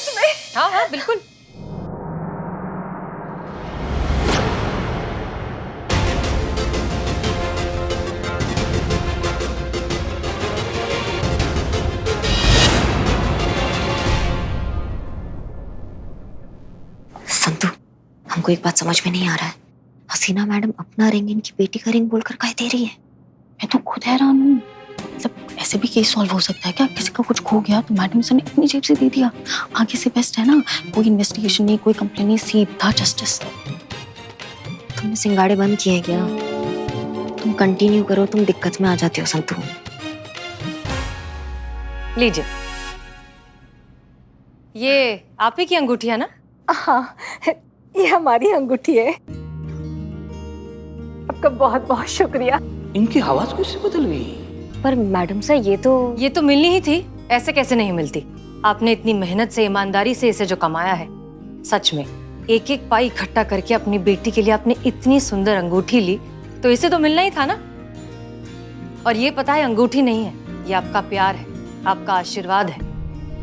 सच में? हाँ हाँ बिल्कुल। संतु, हमको एक बात समझ में नहीं आ रहा है। हसीना मैडम अपना रिंग इनकी बेटी का रिंग बोलकर काहे दे रही है? मैं तो खुद हैरान हूँ। मतलब ऐसे भी केस सॉल्व हो सकता है क्या? किसी का कुछ खो गया तो मैडम सर ने अपनी जेब से दे दिया। आगे से बेस्ट है ना, कोई इन्वेस्टिगेशन नहीं, कोई कंप्लेन नहीं, सीधा जस्टिस। तुमने सिंगाड़े बंद किए हैं क्या? तुम कंटिन्यू करो, तुम दिक्कत में आ जाती हो संतु। लीजिए, ये आप ही की अंगूठी है ना? हाँ, ये हमारी अंगूठी है। आपका बहुत बहुत शुक्रिया। इनकी आवाज कैसे बदल गई? पर मैडम सर ये तो मिलनी ही थी, ऐसे कैसे नहीं मिलती। आपने इतनी मेहनत से, ईमानदारी से इसे जो कमाया है, सच में एक एक पाई इकट्ठा करके अपनी बेटी के लिए आपने इतनी सुंदर अंगूठी ली, तो इसे तो मिलना ही था ना। और ये पता है, अंगूठी नहीं है, ये आपका प्यार है, आपका आशीर्वाद है।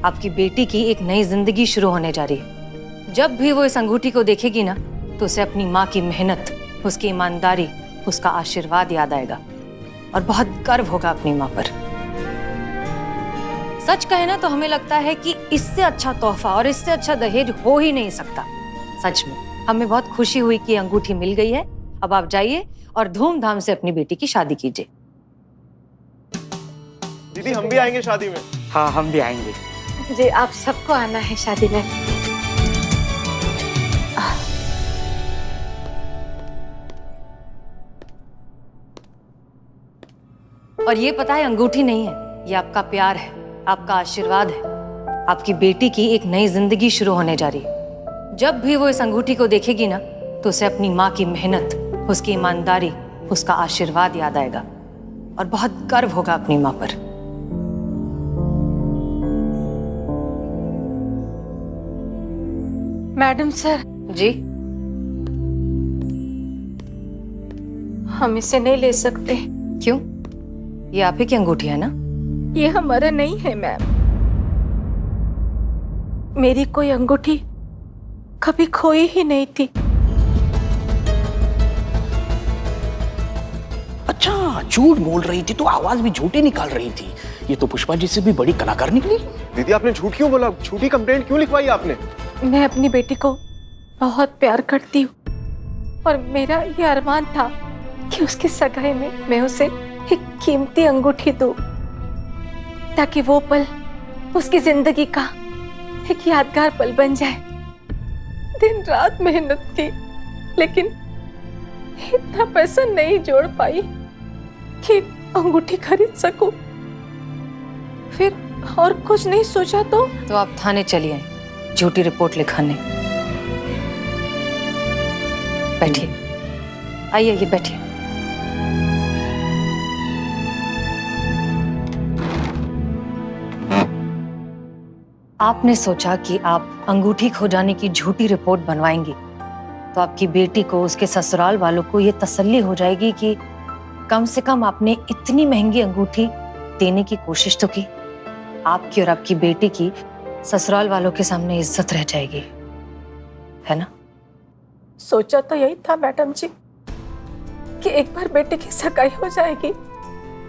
आपकी बेटी की एक नई जिंदगी शुरू होने जा रही है। जब भी वो इस अंगूठी को देखेगी ना, तो उसे अपनी माँ की मेहनत, उसकी ईमानदारी, उसका आशीर्वाद याद आएगा और बहुत गर्व होगा अपनी माँ पर। सच कहे ना तो हमें लगता है कि इससे अच्छा तोहफा और इससे अच्छा दहेज हो ही नहीं सकता। सच में हमें बहुत खुशी हुई कि अंगूठी मिल गई है। अब आप जाइए और धूमधाम से अपनी बेटी की शादी कीजिए। दीदी हम भी आएंगे शादी में। हाँ हम भी आएंगे। जी, आप सबको आना है शादी में। और ये पता है, अंगूठी नहीं है, ये आपका प्यार है, आपका आशीर्वाद है। आपकी बेटी की एक नई जिंदगी शुरू होने जा रही है। जब भी वो इस अंगूठी को देखेगी ना, तो उसे अपनी माँ की मेहनत, उसकी ईमानदारी, उसका आशीर्वाद याद आएगा और बहुत गर्व होगा अपनी माँ पर। मैडम सर, जी? हम इसे नहीं ले सकते। क्यों? ये आप ही की अंगूठी है ना? ये हमारा नहीं है मैम। मेरी कोई अंगूठी कभी खोई ही नहीं थी। अच्छा, झूठ बोल रही थी तो आवाज भी झूठी निकाल रही थी। ये तो पुष्पा जी से भी बड़ी कलाकार निकली। दीदी आपने झूठ क्यों बोला? झूठी कंप्लेंट क्यों लिखवाई आपने? मैं अपनी बेटी को बहुत प्यार करती हूँ और मेरा ये अरमान था कि उसकी सगाई में मैं उसे एक कीमती अंगूठी दूं, ताकि वो पल उसकी जिंदगी का एक यादगार पल बन जाए। दिन रात मेहनत की, लेकिन इतना पैसा नहीं जोड़ पाई कि अंगूठी खरीद सकूं। फिर और कुछ नहीं सोचा तो आप थाने चलिए, झूठी रिपोर्ट लिखाने। बैठिए, आइए, ये बैठिए। आपने सोचा कि आप अंगूठी खो जाने की झूठी रिपोर्ट बनवाएंगी, तो आपकी बेटी को, उसके ससुराल वालों को ये तसल्ली हो जाएगी कि कम से कम आपने इतनी महंगी अंगूठी देने की कोशिश तो की। आपकी और आपकी बेटी की ससुराल वालों के सामने इज्जत रह जाएगी, है ना? सोचा तो यही था मैडम जी कि एक बार बेटे की सगाई हो जाएगी,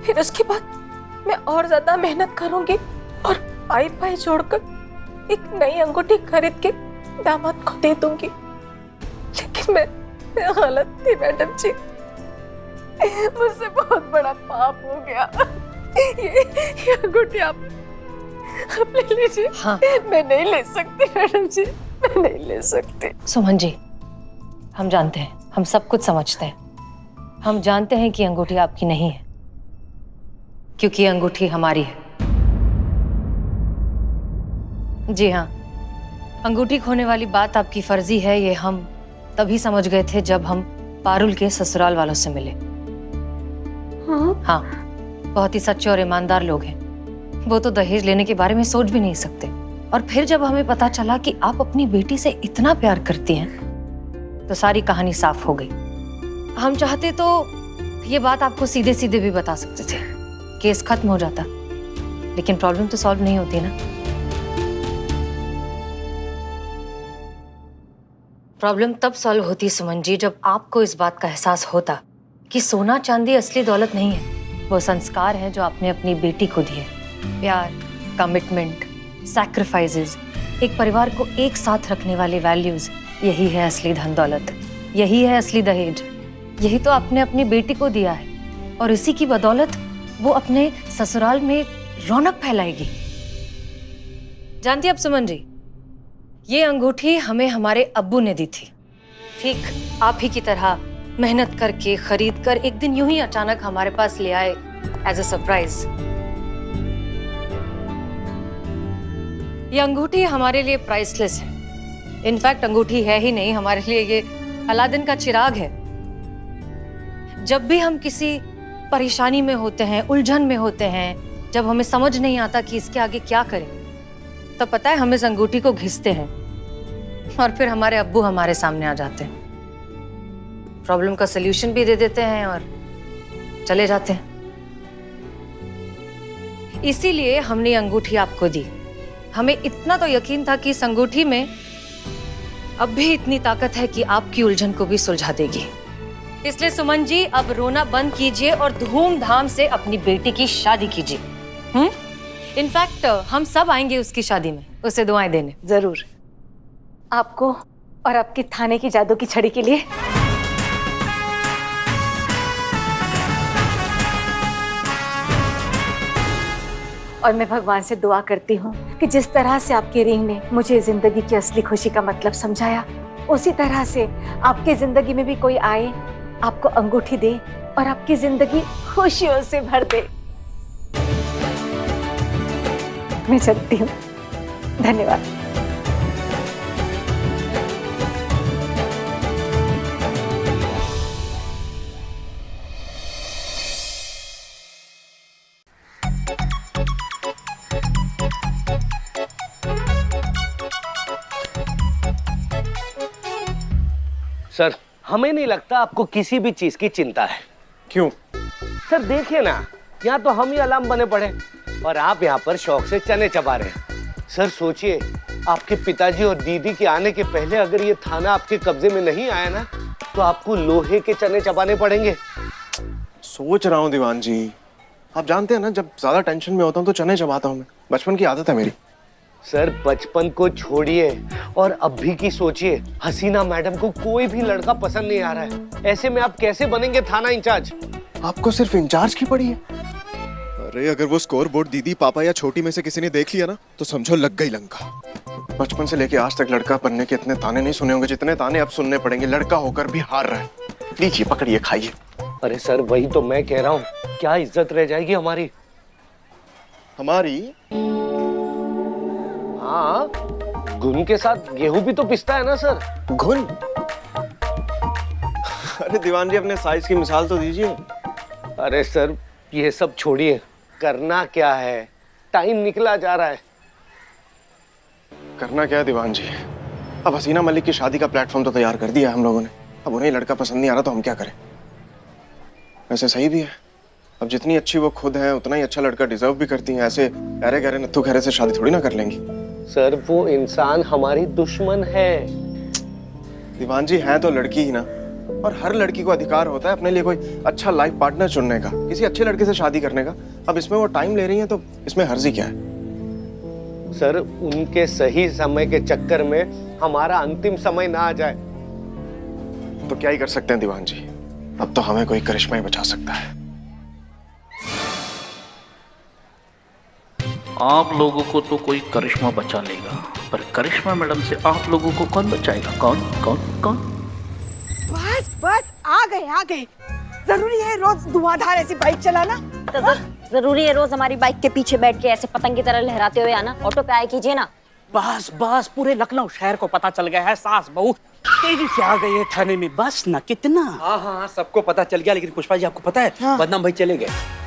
फिर उसके बाद मैं और ज्यादा मेहनत करूंगी और पाई पाई जोड़कर एक नई अंगूठी खरीद के दामाद को दे दूंगी। लेकिन मैं गलत थी मैडम जी, मुझसे बहुत बड़ा पाप हो गया। ये अंगूठी आप ले लीजिए। हाँ। मैं नहीं ले सकती मैडम जी, मैं नहीं ले सकती। सुमन जी, हम जानते हैं, हम सब कुछ समझते हैं। हम जानते हैं कि अंगूठी आपकी नहीं है, क्योंकि अंगूठी हमारी है। जी हाँ, अंगूठी खोने वाली बात आपकी फर्जी है, ये हम तभी समझ गए थे जब हम पारुल के ससुराल वालों से मिले। हाँ, बहुत ही सच्चे और ईमानदार लोग हैं। वो तो दहेज लेने के बारे में सोच भी नहीं सकते। और फिर जब हमें पता चला कि आप अपनी बेटी से इतना प्यार करती हैं, तो सारी कहानी साफ हो गई। हम चाहते तो ये बात आपको सीधे सीधे भी बता सकते थे, केस खत्म हो जाता, लेकिन प्रॉब्लम तो सॉल्व नहीं होती ना। प्रॉब्लम तब सॉल्व होती सुमन जी जब आपको इस बात का एहसास होता कि सोना चांदी असली दौलत नहीं है, वो संस्कार है जो आपने अपनी बेटी को दिए। प्यार, कमिटमेंट, सैक्रिफाइसेस, एक परिवार को एक साथ रखने वाले वैल्यूज, यही है असली धन दौलत, यही है असली दहेज। यही तो आपने अपनी बेटी को दिया है और इसी की बदौलत वो अपने ससुराल में रौनक फैलाएगी। जानती अब सुमन जी, ये अंगूठी हमें हमारे अब्बू ने दी थी, ठीक आप ही की तरह मेहनत करके खरीद कर एक दिन यूं ही अचानक हमारे पास ले आए एज अ सरप्राइज। ये अंगूठी हमारे लिए प्राइसलेस है। इनफैक्ट अंगूठी है ही नहीं, हमारे लिए ये अलादीन का चिराग है। जब भी हम किसी परेशानी में होते हैं, उलझन में होते हैं, जब हमें समझ नहीं आता कि इसके आगे क्या करें, तब पता है हम इस अंगूठी को घिसते हैं और फिर हमारे अब्बू हमारे सामने आ जाते हैं, प्रॉब्लम का सलूशन भी दे देते हैं और चले जाते हैं। इसीलिए हमने ये अंगूठी आपको दी। हमें इतना तो यकीन था कि इस अंगूठी में अब भी इतनी ताकत है कि आपकी उलझन को भी सुलझा देगी। इसलिए सुमन जी, अब रोना बंद कीजिए और धूमधाम से अपनी बेटी की शादी कीजिए। इनफैक्ट हम सब आएंगे उसकी शादी में, उसे दुआएं देने। जरूर। आपको और आपके थाने की जादू की छड़ी के लिए और मैं भगवान से दुआ करती हूँ कि जिस तरह से आपकी रिंग ने मुझे जिंदगी की असली खुशी का मतलब समझाया, उसी तरह से आपकी जिंदगी में भी कोई आए, आपको अंगूठी दे और आपकी जिंदगी खुशियों से भर दे। मैं चलती हूँ। धन्यवाद। सर, हमें नहीं लगता आपको किसी भी चीज की चिंता है। क्यों? सर देखिए ना, यहाँ तो हम ही अलार्म बने पड़े और आप यहाँ पर शौक से चने चबा रहे हैं। सर सोचिए, आपके पिताजी और दीदी के आने के पहले अगर ये थाना आपके कब्जे में नहीं आया ना, तो आपको लोहे के चने चबाने पड़ेंगे। सोच रहा हूँ दीवान जी, आप जानते हैं ना, जब ज्यादा टेंशन में होता हूँ तो चने चबाता हूँ मैं। बचपन की आदत है मेरी। सर बचपन को छोड़िए और अभी की सोचिए। हसीना मैडम को कोई भी लड़का पसंद नहीं आ रहा है। ऐसे में आप कैसे बनेंगे थाना इंचार्ज? आपको सिर्फ इंचार्ज की पड़ी है? अरे अगर वो स्कोर बोर्ड दीदी, पापा या छोटी में से किसी ने देख लिया ना, तो समझो लग गई लंका। बचपन से लेके आज तक लड़का बनने के इतने ताने नहीं सुने होंगे जितने ताने अब सुनने पड़ेंगे। लड़का होकर भी हार रहा है। लीजिए, पकड़िए, खाइए। अरे सर वही तो मैं कह रहा हूँ, क्या इज्जत रह जाएगी हमारी? हमारी? हाँ, घुन के साथ गेहूं भी तो पिसता है ना सर। घुन? अरे दीवान जी, अपने साइज की मिसाल तो दीजिए। अरे सर ये सब छोड़िए, करना क्या है? टाइम निकला जा रहा है। करना क्या है दीवान जी? अब हसीना मलिक की शादी का प्लेटफॉर्म तो तैयार कर दिया है हम लोगों ने। अब उन्हें लड़का पसंद नहीं आ रहा तो हम क्या करें? वैसे सही भी है, अब जितनी अच्छी वो खुद है उतना ही अच्छा लड़का डिजर्व भी करती हैं। ऐसे गहरे गहरे नत्थु खैरे से शादी थोड़ी ना कर लेंगी। सर वो इंसान हमारी दुश्मन है। दीवान जी, है तो लड़की ही ना, और हर लड़की को अधिकार होता है अपने लिए कोई अच्छा लाइफ पार्टनर चुनने का, किसी अच्छे लड़के से शादी करने का। अब इसमें वो टाइम ले रही है तो इसमें हर्जी क्या है? सर उनके सही समय के चक्कर में हमारा अंतिम समय ना आ जाए। तो क्या ही कर सकते हैं दीवान जी, अब तो हमें कोई करिश्मा ही बचा सकता है। आप लोगों को तो कोई करिश्मा बचा लेगा, पर करिश्मा मैडम से आप लोगों को कौन बचाएगा? कौन कौन कौन? बस बस, आ गए। जरूरी है रोज धुआंधार ऐसी बाइक चलाना? तो जरूरी है रोज हमारी बाइक के पीछे बैठ के ऐसे पतंग की तरह लहराते हुए आना? ऑटो पे आए कीजिए ना। बस बस, पूरे लखनऊ शहर को पता चल गया है सास बहू तेजी से आ गई है थाने में। बस ना, कितना? हाँ, सबको पता चल गया। लेकिन पुष्पा जी, आपको पता है, बदनाम भाई चले गए।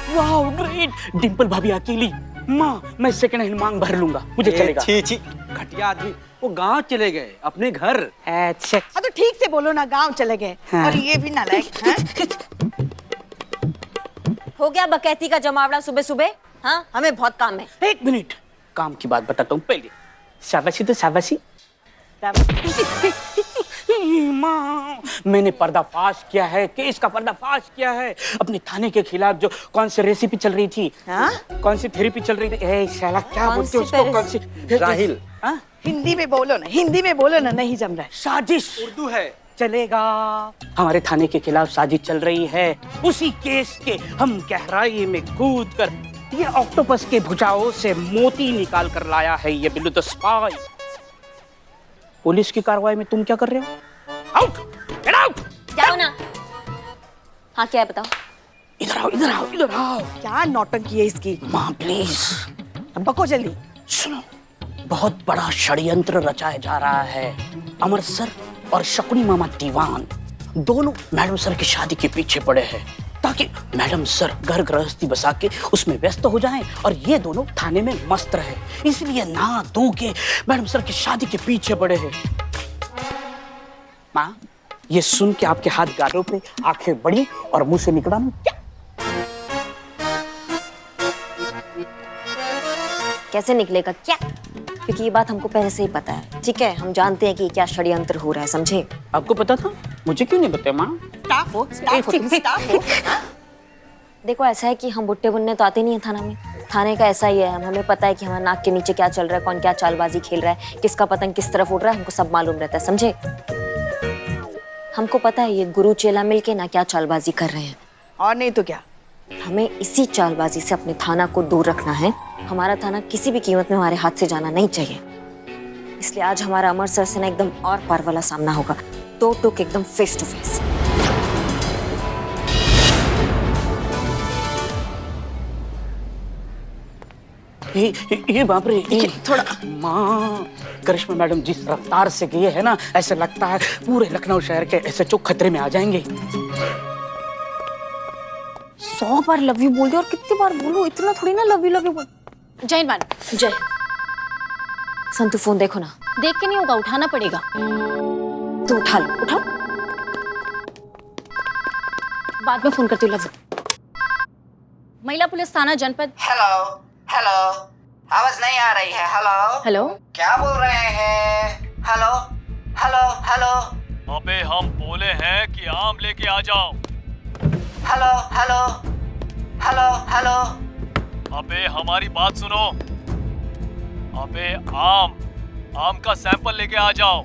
वाह ग्रेट। डिंपल भाभी अकेली। माँ, मैं सेकंड हैंड मांग भर लूंगा, मुझे चलेगा। छी घटिया आदमी, वो गांव चले गए अपने घर। अच्छा तो ठीक से बोलो ना, गांव चले गए। हाँ। और ये भी नालायक। हो गया बकैती का जमावड़ा सुबह सुबह? हाँ, हमें बहुत काम है। एक मिनट, काम की बात बताता हूँ पहले। शाबाशी तो शाबाशी। माँ, मैंने पर्दाफाश किया है, केस का पर्दाफाश किया है। अपने थाने के खिलाफ जो कौन सी रेसिपी चल रही थी, कौन सी थेरेपी चल रही थी, ए शाला क्या बोलते हो उसको, कौन सी? राहिल, हिंदी में बोलो ना, हिंदी में बोलो ना, नहीं जम रहा है। साजिश उर्दू है। चलेगा। हमारे थाने के खिलाफ साजिश चल रही है। उसी केस के हम गहराई में कूद कर ये ऑक्टोपस के भुजाओं से मोती निकाल कर लाया है ये बिल्लू द स्पाई। पुलिस की कार्रवाई में तुम क्या कर रहे हो? आउट! Get out! जाओ ना। हाँ क्या है बताओ? इधर आओ, इधर आओ, इधर आओ। क्या नौटंकी है इसकी? माँ प्लीज बको जल्दी। सुनो, बहुत बड़ा षड्यंत्र रचाया जा रहा है। अमर सर और शकुनी मामा दीवान दोनों मैडम सर की शादी के पीछे पड़े हैं ताकि मैडम सर घर गृहस्थी बसा के उसमें व्यस्त हो जाएं और ये दोनों थाने में मस्त रहे। इसलिए ना दो के मैडम सर की शादी के पीछे पड़े हैं। माँ, ये सुन के आपके हाथ गालों पे आंखें बड़ी और मुंह से निकला क्या? कैसे निकलेगा क्या? क्योंकि ये बात हमको पहले से ही पता है, ठीक है? हम जानते हैं कि क्या षड्यंत्र हो रहा है, समझे? आपको पता था? मुझे क्यों नहीं बताया माँ? स्टाफ हो, स्टाफ हो। देखो ऐसा है कि हम बुट्टे बुनने तो आते नहीं है थाना में। थाने का ऐसा ही है, हमें पता है कि हमारे नाक के नीचे क्या चल रहा है, कौन क्या चालबाजी खेल रहा है, किसका पतंग किस तरफ उड़ रहा है, हमको सब मालूम रहता है, समझे? हमको पता है ये गुरु चेला मिलके ना क्या चालबाजी कर रहे हैं। और नहीं तो क्या? हमें इसी चालबाजी से अपने थाना को दूर रखना है। हमारा थाना किसी भी कीमत में हमारे हाथ से जाना नहीं चाहिए। इसलिए आज हमारा अमर सर से ना एकदम और पार वाला सामना होगा, तो टुक एकदम फेस टू फेस। ये बाप रे, थोड़ा माँ, करिश्मा मैडम जिस रफ्तार से गई है ना, ऐसे लगता है पूरे लखनऊ शहर के SHO खतरे में आ जाएंगे। 100 बार लव यू बोल दिया, और कितनी बार बोलूं, इतना थोड़ी ना लव यू बोल। जय मैडम। जय। संतु फोन देखो ना। देख के नहीं होगा, उठाना पड़ेगा। तो उठा लो, उठाओ। बाद में फोन करती हूँ। लव महिला पुलिस थाना जनपद। हेलो हेलो, आवाज नहीं आ रही है। हेलो हेलो, क्या बोल रहे हैं? Hello hello hello. अबे हम बोले हैं कि आम लेके आ जाओ। Hello hello hello hello. अबे हमारी बात सुनो। अबे आम का सैंपल लेके आ जाओ।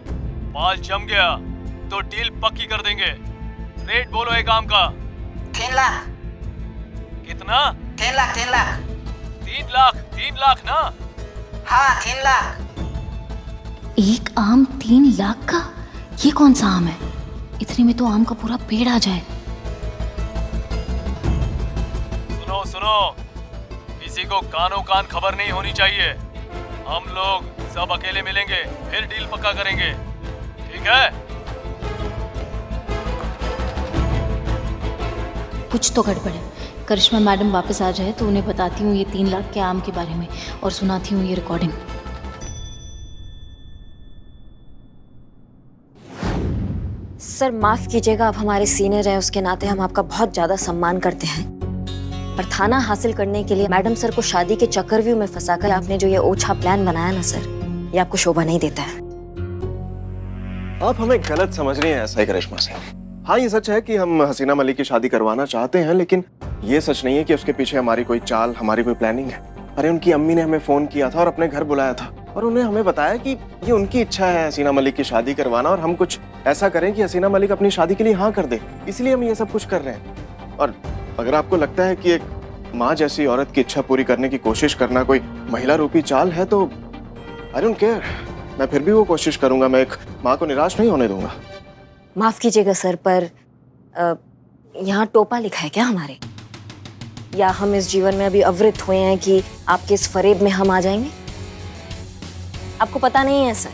माल जम गया तो डील पक्की कर देंगे। रेट बोलो एक आम का। 3 लाख। कितना? 3 लाख 3 लाख। 3 लाख ना? हाँ 3 लाख। एक आम 3 लाख का? ये कौन सा आम है? इतने में तो आम का पूरा पेड़ आ जाए। सुनो सुनो, किसी को कानो कान खबर नहीं होनी चाहिए। हम लोग सब अकेले मिलेंगे, फिर डील पक्का करेंगे, ठीक है? कुछ तो गड़बड़ है। करिश्मा मैडम वापस आ जाए तो उन्हें बताती हूँ ये 3 लाख के आम के बारे में और सुनाती हूँ ये रिकॉर्डिंग। सर माफ कीजिएगा, आप हमारे सीनियर हैं, उसके नाते हम आपका बहुत ज्यादा सम्मान करते हैं, पर थाना हासिल करने के लिए मैडम सर को शादी के चक्रव्यूह में फंसाकर आपने जो ये ओछा प्लान बनाया ना सर, ये आपको शोभा नहीं देता है। आप हमें गलत समझ रही हैं ऐसा ही करिश्मा से। हाँ ये सच है कि हम हसीना मलिक की शादी करवाना चाहते हैं, लेकिन ये सच नहीं है कि उसके पीछे हमारी कोई चाल, हमारी कोई प्लानिंग है। अरे उनकी अम्मी ने हमें फोन किया था और अपने घर बुलाया था और उन्हें हमें बताया कि ये उनकी इच्छा है हसीना मलिक की शादी करवाना, और हम कुछ ऐसा करें कि हसीना मलिक अपनी शादी के लिए हाँ कर दे। इसलिए हम ये सब कुछ कर रहे हैं। और अगर आपको लगता है कि एक माँ जैसी औरत की इच्छा पूरी करने की कोशिश करना कोई महिला रूपी चाल है तो आई डोंट केयर, मैं फिर भी वो कोशिश करूंगा। मैं एक माँ को निराश नहीं होने दूंगा। माफ कीजिएगा सर, पर यहाँ टोपा लिखा है क्या हमारे, या हम इस जीवन में अभी अवृत हुए हैं कि आपके इस फरेब में हम आ जाएंगे? आपको पता नहीं है सर,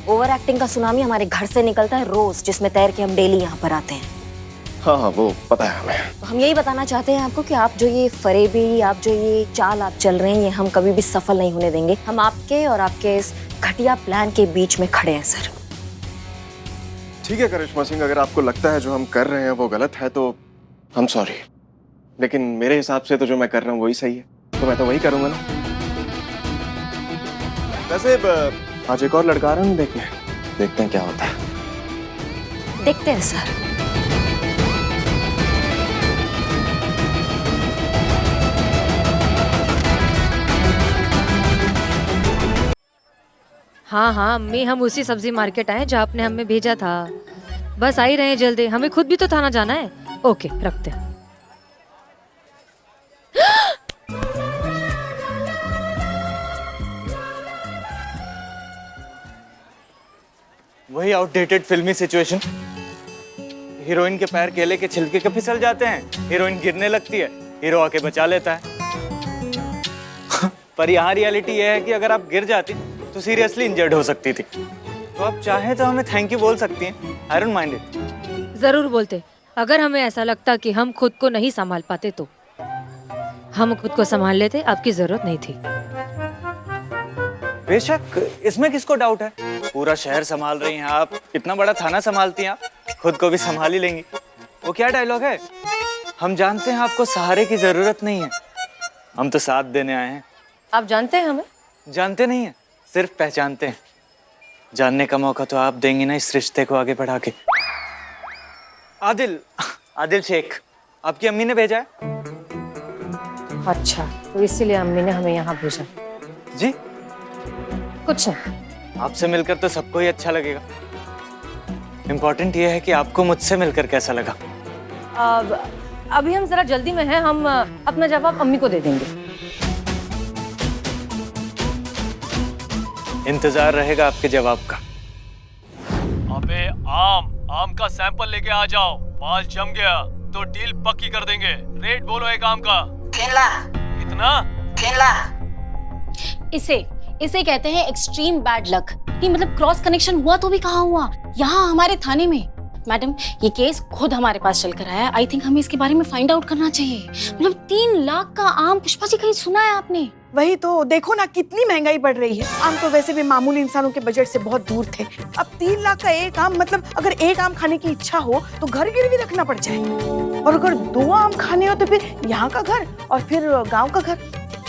ओवर एक्टिंग का सुनामी हमारे घर से निकलता है रोज, जिसमें तैर के हम डेली यहाँ पर आते हैं। हाँ हाँ वो पता है हमें। तो हम यही बताना चाहते हैं आपको कि आप जो ये फरेबी, आप जो ये चाल आप चल रहे हैं, ये हम कभी भी सफल नहीं होने देंगे। हम आपके और आपके इस घटिया प्लान के बीच में खड़े हैं सर। ठीक है करिश्मा सिंह, अगर आपको लगता है जो हम कर रहे हैं वो गलत है तो हम सॉरी, लेकिन मेरे हिसाब से तो जो मैं कर रहा हूँ वही सही है, तो मैं तो वही करूंगा ना। वैसे आज एक और लड़का आ रहा है, देखिए देखते हैं क्या होता है। देखते हैं सर। हाँ हाँ अम्मी, हम उसी सब्जी मार्केट आए जहाँ आपने हमें भेजा था। बस आ ही रहे हैं जल्दी, हमें खुद भी तो थाना जाना है। ओके रखते हैं। वही आउटडेटेड फिल्मी सिचुएशन। हीरोइन के पैर केले के छिलके के फिसल जाते हैं, हीरोइन गिरने लगती है, हीरो आके बचा लेता है। पर यहाँ रियलिटी ये है कि अगर आप गिर जाती तो सीरियसली इंजर्ड हो सकती थी। तो आप चाहें तो हमें थैंक यू बोल सकती हैं, आई डोंट माइंड इट। जरूर बोलते। अगर हमें ऐसा लगता कि हम खुद को नहीं संभाल पाते तो हम खुद को संभाल लेते, आपकी जरूरत नहीं थी। बेशक, इसमें किसको डाउट है। पूरा शहर संभाल रही हैं आप, इतना बड़ा थाना संभालती हैं आप, खुद को भी संभाल ही लेंगी। वो क्या डायलॉग है, हम जानते हैं आपको सहारे की जरूरत नहीं है, हम तो साथ देने आए हैं। आप जानते हैं हमें? जानते नहीं है, सिर्फ पहचानते हैं। जानने का मौका तो आप देंगी ना इस रिश्ते को आगे बढ़ा के। आदिल शेख, आपकी अम्मी ने भेजा है। अच्छा, तो इसीलिए अम्मी ने हमें यहाँ भेजा। जी कुछ नहीं, आपसे मिलकर तो सबको ही अच्छा लगेगा। इम्पोर्टेंट ये है कि आपको मुझसे मिलकर कैसा लगा। अभी हम जरा जल्दी में हैं, हम अपना जवाब अम्मी को दे देंगे। इंतजार रहेगा आपके जवाब का। अबे आम का सैंपल लेके आ जाओ, माल जम गया तो डील पक्की कर देंगे। रेट बोलो एक आम का। 3 लाख। कितना? 3 लाख। इसे कहते हैं एक्सट्रीम बैड लक। नहीं मतलब क्रॉस कनेक्शन हुआ तो भी कहाँ हुआ, यहाँ हमारे थाने में। मैडम ये केस खुद हमारे पास चल कर आया है। आई थिंक हमें इसके बारे में फाइंड आउट करना चाहिए। मतलब 3 लाख का आम, पुष्पा जी कहीं सुना है आपने? वही तो, देखो ना कितनी महंगाई बढ़ रही है। आम तो वैसे भी मामूली इंसानों के बजट से बहुत दूर थे। अब 3 लाख का एक आम, मतलब अगर एक आम खाने की इच्छा हो तो घर गिरवी रखना पड़ जाए, और अगर 2 आम खाने हो तो फिर यहाँ का घर और फिर गाँव का घर।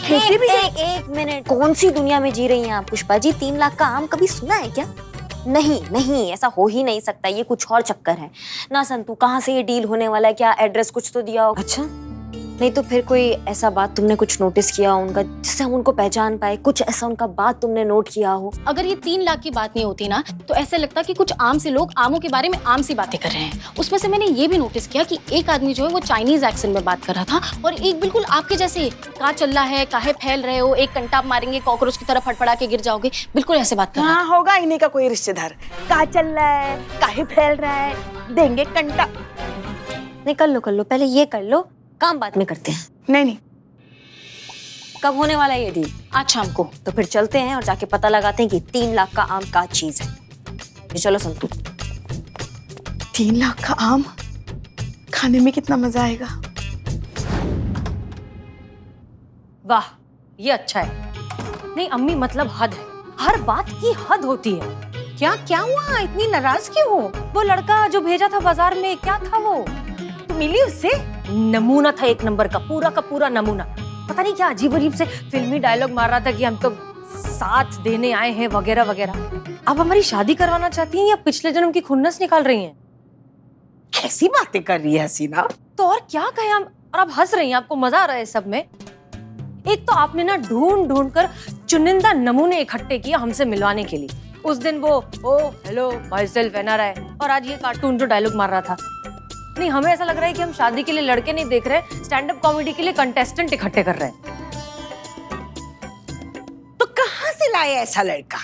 एक मिनट, कौन सी दुनिया में जी रही हैं आप पुष्पा जी? 3 लाख का आम कभी सुना है क्या? नहीं, ऐसा हो ही नहीं सकता, ये कुछ और चक्कर है ना। संतू, कहाँ से ये डील होने वाला है? क्या एड्रेस कुछ तो दिया हो? अच्छा, नहीं तो फिर कोई ऐसा बात तुमने कुछ नोटिस किया उनका जिससे हम उनको पहचान पाए? कुछ ऐसा उनका बात तुमने नोट किया हो? अगर ये 3 लाख की बात नहीं होती ना तो ऐसे लगता कि कुछ आम से लोग आमों के बारे में आम सी बातें कर रहे हैं। उसमें से मैंने ये भी नोटिस किया कि एक आदमी जो है वो चाइनीज एक्सेंट में बात कर रहा था, और एक बिल्कुल आपके जैसे, कहाँ चल रहा है, काहे फैल रहे हो, एक कंटाप मारेंगे कॉकरोच की तरह फटफड़ा के गिर जाओगे, बिल्कुल ऐसे बात कर रहा हाँ, होगा इन्हीं का कोई रिश्तेदार। कहाँ चल रहा है, काहे फैल रहा है, देंगे कंटा। नहीं, कर लो, पहले ये कर लो, काम बाद में करते हैं। नहीं, कब होने वाला है ये डील? आज शाम को। तो फिर चलते हैं और जाके पता लगाते हैं कि 3 लाख का आम क्या चीज है। ये चलो संतू। 3 लाख का आम खाने में कितना मजा आएगा। वाह, ये अच्छा है। नहीं अम्मी, मतलब हद है, हर बात की हद होती है। क्या हुआ, इतनी नाराज क्यों हो? वो लड़का जो भेजा था बाजार में, क्या था वो? तो मिली उससे? नमूना था एक नंबर का पूरा नमूना। पता नहीं क्या अजीब अजीब से फिल्मी डायलॉग मार रहा था कि हम तो साथ देने आए हैं वगैरह वगैरह। अब हमारी शादी करवाना चाहती हैं या पिछले जन्म की खुन्नस निकाल रही हैं? कैसी बातें कर रही है हसीना। तो और क्या कहें हम, और आप हंस रही हैं, आपको मजा आ रहा है सब में। एक तो आपने ना ढूंढ कर चुनिंदा नमूने इकट्ठे किए हमसे मिलवाने के लिए। उस दिन वो ओ हेलो माई सेल्फ एनआरआई, और आज ये कार्टून जो डायलॉग मार रहा था। नहीं, हमें ऐसा लग रहा है कि हम शादी के लिए लड़के नहीं देख रहे, स्टैंड अप कॉमेडी के लिए कंटेस्टेंट इकट्ठे कर रहे हैं। तो कहाँ से लाए ऐसा लड़का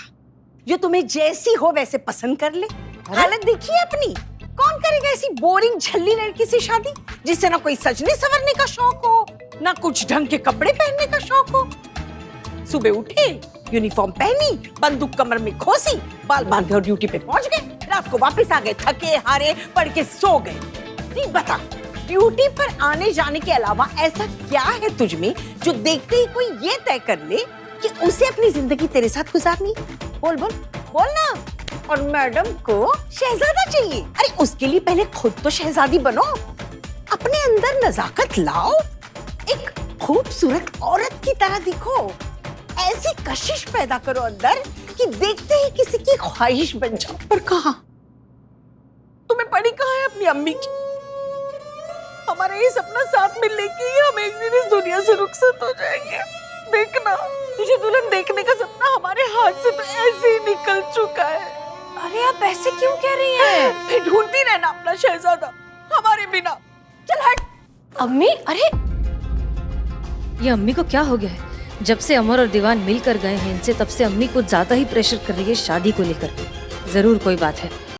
जो तुम्हें जैसी हो वैसे पसंद कर ले? हालत देखिए अपनी। कौन करेगा ऐसी बोरिंग झल्ली लड़की से शादी, जिससे ना कोई सजने संवरने का शौक हो, ना कुछ ढंग के कपड़े पहनने का शौक हो। सुबह उठे, यूनिफॉर्म पहनी, बंदूक कमर में खोसी, बाल बांधे और ड्यूटी पे पहुंच गए, रात को वापस आ गए, थके हारे पढ़ के सो गए। नहीं बता, ड्यूटी पर आने जाने के अलावा ऐसा क्या है तुझ में जो देखते ही कोई ये तय कर ले कि उसे अपनी जिंदगी तेरे साथ गुजारनी? बोल ना। और मैडम को शहजादा चाहिए। अरे उसके लिए पहले खुद तो शहजादी बनो, अपने अंदर नजाकत लाओ, एक खूबसूरत औरत की तरह दिखो, ऐसी कशिश पैदा करो अंदर कि देखते ही किसी की ख्वाहिश बन जाओ। पर कहाँ, तुम्हें पड़ी कहाँ है अपनी अम्मी की? हमारा ये सपना साथ में लेके ही हम एक दिन इस दुनिया से रुखसत हो जाएंगे। देखना, तुझे दुल्हन देखने का सपना हमारे हाथ से तो ऐसे ही निकल चुका है। अरे आप ऐसे क्यों कह रही हैं? फिर ढूंढती रहना अपना शहजादा हमारे बिना। चल हट। अम्मी, अरे ये अम्मी को क्या हो गया है? जब से अमर और दीवान मिलकर गए हैं इनसे, तब से अम्मी कुछ ज्यादा ही प्रेशर कर रही है शादी को लेकर। जरूर कोई बात है।